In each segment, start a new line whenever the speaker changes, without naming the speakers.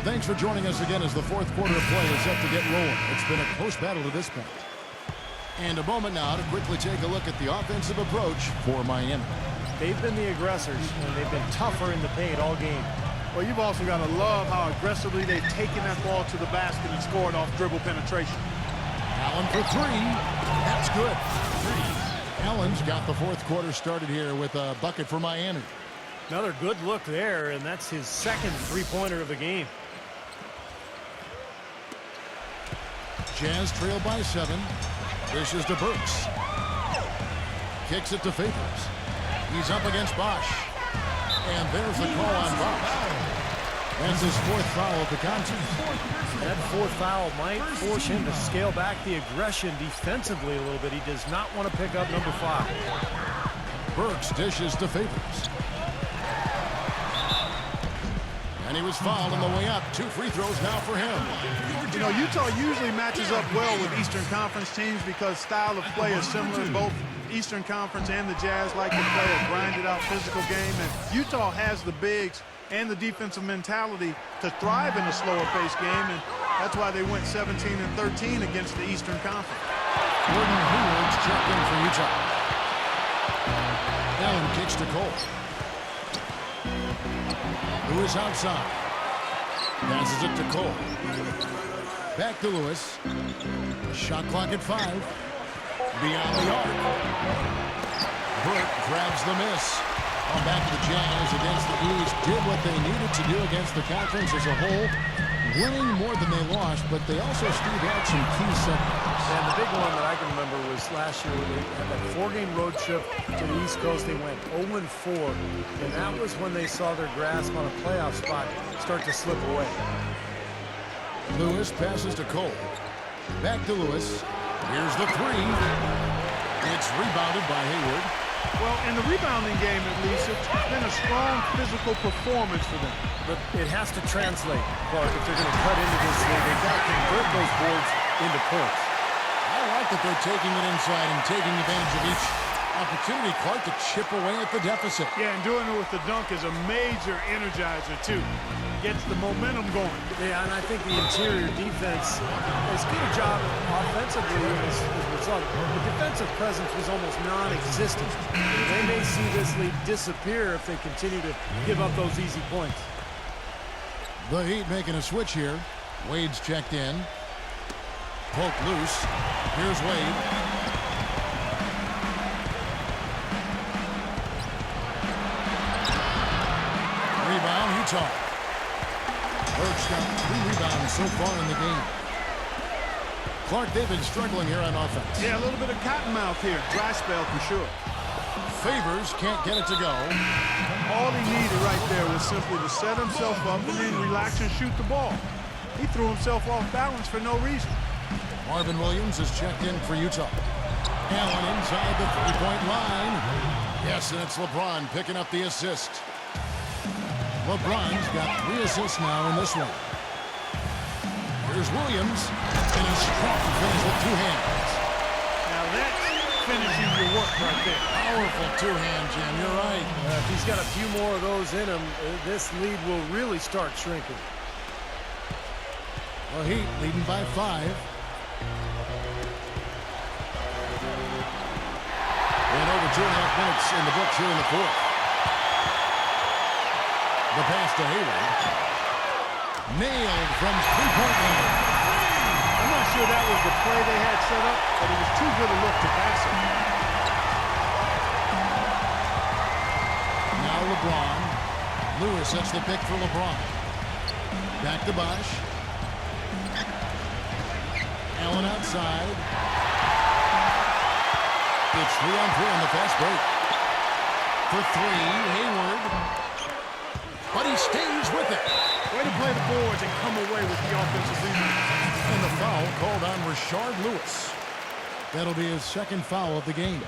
thanks for joining us again as the fourth quarter of play is set to get rolling. It's been a close battle to this point. And a moment now to quickly take a look at the offensive approach for Miami.
They've been the aggressors, and they've been tougher in the paint all game.
Well, you've also got to love how aggressively they've taken that ball to the basket and scored off dribble penetration.
Allen for three. That's good. Allen's got the fourth quarter started here with a bucket for Miami.
Another good look there, and that's his second three-pointer of the game.
Jazz trail by 7. Dishes to Burks. Kicks it to Favors. He's up against Bosch. And there's the call on Bosch. That's his fourth foul of the contest.
That fourth foul might force him to scale back the aggression defensively a little bit. He does not want to pick up number 5.
Burks dishes to Favors. And he was fouled on the way up. 2 free throws now for him.
You know, Utah usually matches up well with Eastern Conference teams because style of play is similar. Both Eastern Conference and the Jazz like to play a grinded-out physical game. And Utah has the bigs and the defensive mentality to thrive in a slower-paced game. And that's why they went 17-13 against the Eastern Conference.
Gordon Hayward's checked in for Utah. Allen kicks to Cole. Lewis outside. Passes it to Cole. Back to Lewis. Shot clock at 5. Beyond the arc. Burke grabs the miss. On back to the Jazz against the East. Did what they needed to do against the conference as a whole. Winning more than they lost, but they also still had some key setbacks.
And the big one that I can remember was last year when they had that 4-game road trip to the East Coast. They went 0-4, and that was when they saw their grasp on a playoff spot start to slip away.
Lewis passes to Cole. Back to Lewis. Here's the 3. It's rebounded by Hayward.
Well, in the rebounding game, at least, it's been a strong physical performance for them.
But it has to translate, Clark, if they're going to cut into this league. They've got to convert those boards into points.
I like that they're taking it inside and taking advantage of each opportunity, Clark, to chip away at the deficit.
Yeah, and doing it with the dunk is a major energizer, too. Gets the momentum going.
Yeah, and I think the interior defense as good a job offensively as we saw. The defensive presence was almost non-existent. They may see this lead disappear if they continue to give up those easy points.
The Heat making a switch here. Wade's checked in. Poked loose. Here's Wade. Rebound, Utah. Burke's got 3 rebounds so far in the game. Clark, they've been struggling here on offense.
Yeah, a little bit of cottonmouth here. Dry spell for sure.
Favors can't get it to go.
All he needed right there was simply to set himself up and then relax and shoot the ball. He threw himself off balance for no reason.
Marvin Williams is checked in for Utah. Allen inside the 3-point line. Yes, and it's LeBron picking up the assist. LeBron's got 3 assists now in this one. Here's Williams, and a strong finish with 2 hands.
Now that's finishing your work right there.
Powerful 2-hand, Jim. You're right.
If he's got a few more of those in him, this lead will really start shrinking.
The Heat leading by 5. And over 2.5 minutes in the books here in the fourth. The pass to Hayward. Nailed from 3-point line.
I'm not sure that was the play they had set up, but it was too good a look to pass it.
Now LeBron. Lewis sets the pick for LeBron. Back to Bosch. Allen outside. It's 3-on-3 on the fast break. For 3, Hayward. But he stays with it.
Way to play the boards and come away with the offensive rebound.
And the foul called on Rashard Lewis. That'll be his second foul of the game.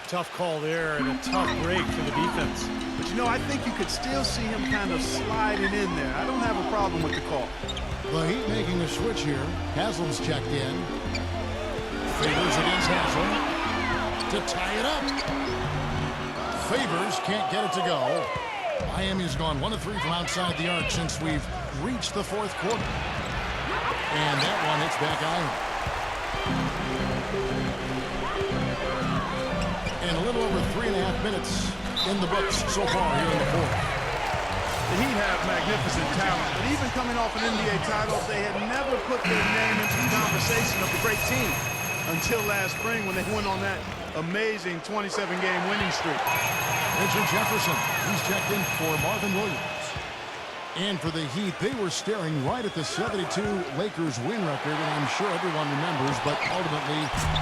Tough call there and a tough break for the defense.
But, you know, I think you could still see him kind of sliding in there. I don't have a problem with the call.
The Heat making a switch here. Haslam's checked in. Favors against Haslam to tie it up. Favors can't get it to go. Miami's gone 1 of 3 from outside the arc since we've reached the fourth quarter. And that one hits back iron. And a little over 3.5 minutes in the books so far here in the fourth.
The Heat have magnificent talent, but even coming off an NBA title, they had never put their name into the conversation of the great team until last spring when they went on that amazing 27-game winning streak.
Richard Jefferson, he's checked in for Marvin Williams. And for the Heat, they were staring right at the 72 Lakers win record, and I'm sure everyone remembers, but ultimately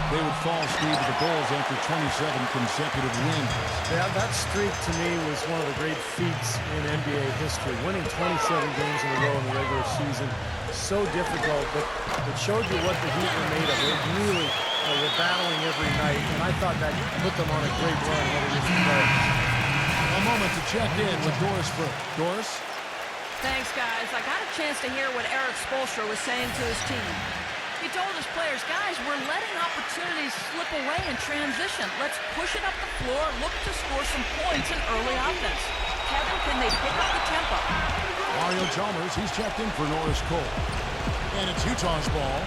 they would fall, Steve, to the Bulls after 27 consecutive wins.
Yeah, that streak to me was one of the great feats in NBA history. Winning 27 games in a row in the regular season, so difficult, but it showed you what the Heat were made of. They really were battling every night, and I thought that put them on a great run heading into the playoffs.
A moment to check in with Doris Burke. Doris?
Thanks, guys. I got a chance to hear what Eric Spoelstra was saying to his team. He told his players, guys, we're letting opportunities slip away in transition. Let's push it up the floor, look to score some points in early offense. Kevin, can they pick up the tempo?
Mario Chalmers, he's checked in for Norris Cole. And it's Utah's ball.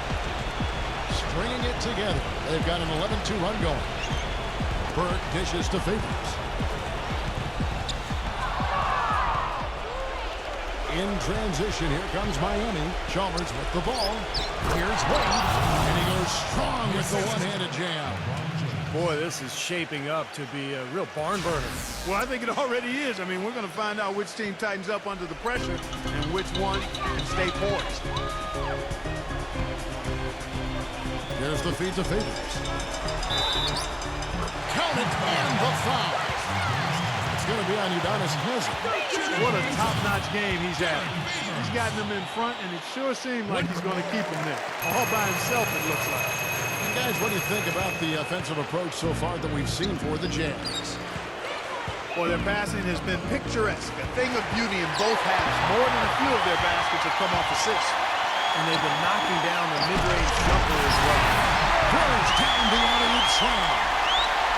Stringing it together. They've got an 11-2 run going. Burke dishes to Favors. In transition, here comes Miami. Chalmers with the ball. Here's Wade, and he goes strong with the one-handed jam.
Boy, this is shaping up to be a real barn burner.
Well, I think it already is. I mean, we're going to find out which team tightens up under the pressure and which one can stay poised.
Here's the feed to Favors. Count it, and the foul. It's going to be on Udonis Haslem.
What a top-notch game he's had. He's gotten them in front, and it sure seemed like he's going to keep them there. All by himself, it looks like.
And guys, what do you think about the offensive approach so far that we've seen for the Jazz?
Well, their passing has been picturesque, a thing of beauty in both halves. More than a few of their baskets have come off assists.
And they've been knocking down the mid-range jumper as well.
Throws down the alley-oop slam.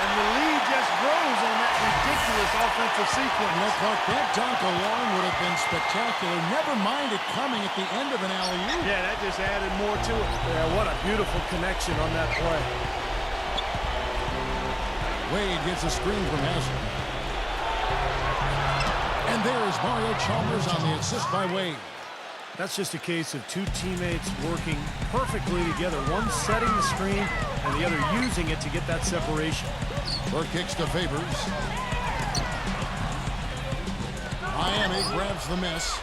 And the lead just grows on that ridiculous offensive sequence.
Look, Clark, that dunk alone would have been spectacular. Never mind it coming at the end of an alley-oop.
Yeah, that just added more to it.
Yeah, what a beautiful connection on that play.
Wade gets a screen from Haslem. And there is Mario Chalmers on the assist by Wade.
That's just a case of two teammates working perfectly together. One setting the screen and the other using it to get that separation.
Burke kicks to Favors. Miami grabs the miss.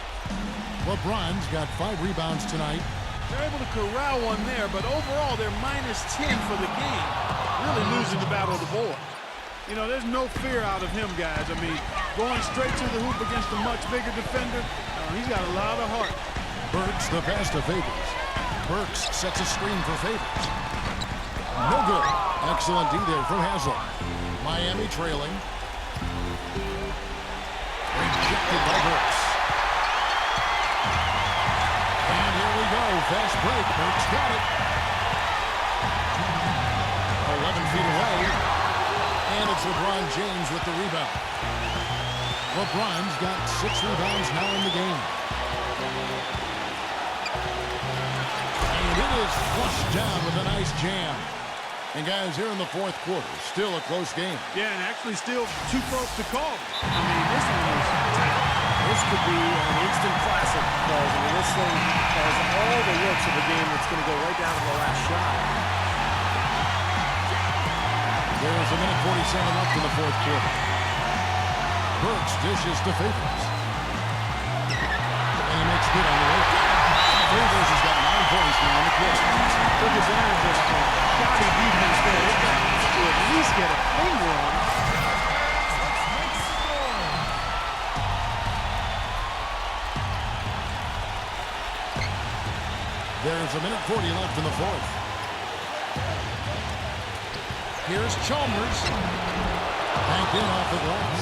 LeBron's got 5 rebounds tonight.
They're able to corral one there, but overall they're -10 for the game. Really losing the battle of the board. You know, there's no fear out of him, guys. I mean, going straight to the hoop against a much bigger defender, he's got a lot of heart.
Burks the pass to Favors. Burks sets a screen for Favors. No good. Excellent D there from Haslem. Miami trailing. Rejected by Burks. And here we go. Fast break. Burks got it. 11 feet away. And it's LeBron James with the rebound. LeBron's got 6 rebounds now in the game. And it is flushed down with a nice jam. And guys, here in the fourth quarter, still a close game.
Yeah, and actually still too close to call. I mean, this one was tight.
This could be an instant classic, because I mean, this thing has all the looks of a game that's going to go right down to the last shot.
There's a minute 47 left in the fourth quarter. Burks dishes to Favors. And he makes good on the way. Favors has got 9 points now in the quarter.
Took advantage of shoddy defense there. They've got to at least get a finger on it.
There's a minute 40 left in the fourth. Here's Chalmers. Banked in off the glass.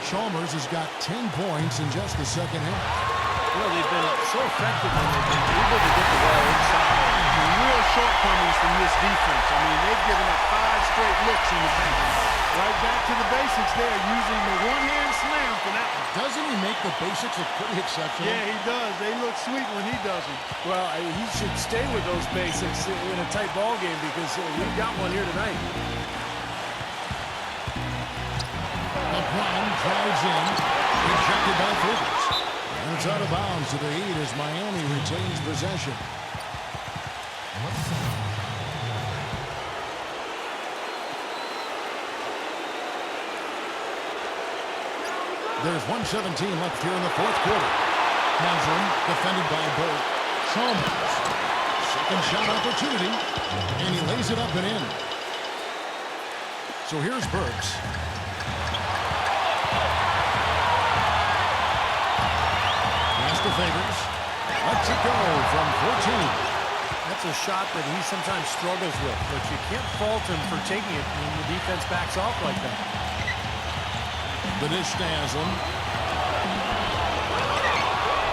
Chalmers has got 10 points in just the second half.
You know, they've been so effective when they've been able to get the ball inside.
Real shortcomings from this defense. I mean, they've given up 5 straight looks in the paint. Right back to the basics there, using the one-hand slam for that one.
think the basics look pretty exceptional.
Yeah, he does. They look sweet when he does them.
Well, he should stay with those basics in a tight ball game because we've got one here tonight.
LeBron drives in, rejected by Favors. And it's out of bounds to the Heat as Miami retains possession. There's 1:17 left here in the fourth quarter. Haslam defended by Burke. Chalmers. Second shot opportunity. And he lays it up and in. So here's Burks. Pass to Favors. Lets it go from 14.
That's a shot that he sometimes struggles with, but you can't fault him for taking it when the defense backs off like that.
The dish to Haslam.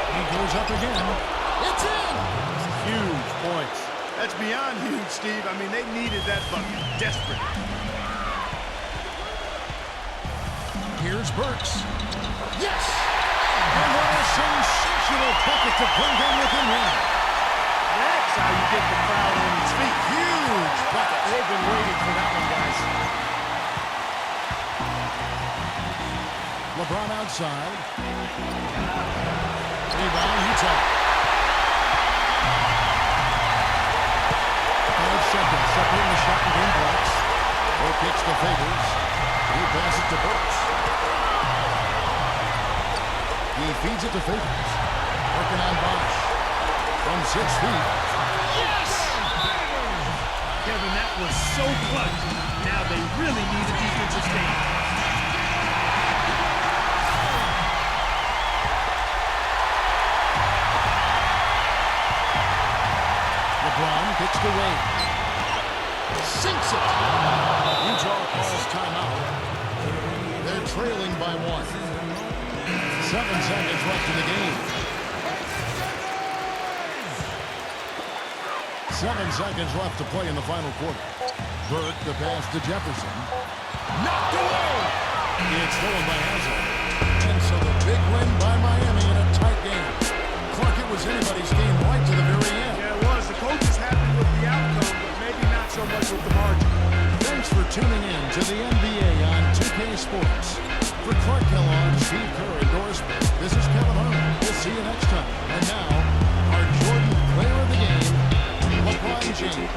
He goes up again. It's in!
Huge points.
That's beyond huge, Steve. I mean, they needed that bucket. Desperate.
Here's Burks. Yes! And what a sensational bucket to bring them within one.
That's how you get the crowd on its feet.
Huge bucket.
They've been waiting for that one, guys.
LeBron outside. Rebound, Utah. 5 seconds separating the shot and game blocks. Burke kicks to Favors. He passes it to Burks. He feeds it to Favors. Working on Bosch. From 6 feet. Yes!
Kevin, that was so clutch. Now they really need a defensive stand.
LeBron kicks to Wade. Sinks it. Utah calls timeout. They're trailing by 1. 7 seconds left in the game. 7 seconds left to play in the final quarter. Burke the pass to Jefferson. Knocked away. It's stolen by Haslam. And so the big win by Miami in a tight game. Clark, it was anybody's game right to the very end.
Yeah, it was. The coach is happy with the outcome, but maybe not so much with the margin.
Thanks for tuning in to the NBA on 2K Sports. For Clark Kellogg, Steve Kerr endorsement, this is Kevin Harlan. We'll see you next time. And now, our Jordan player of the game, LeBron James.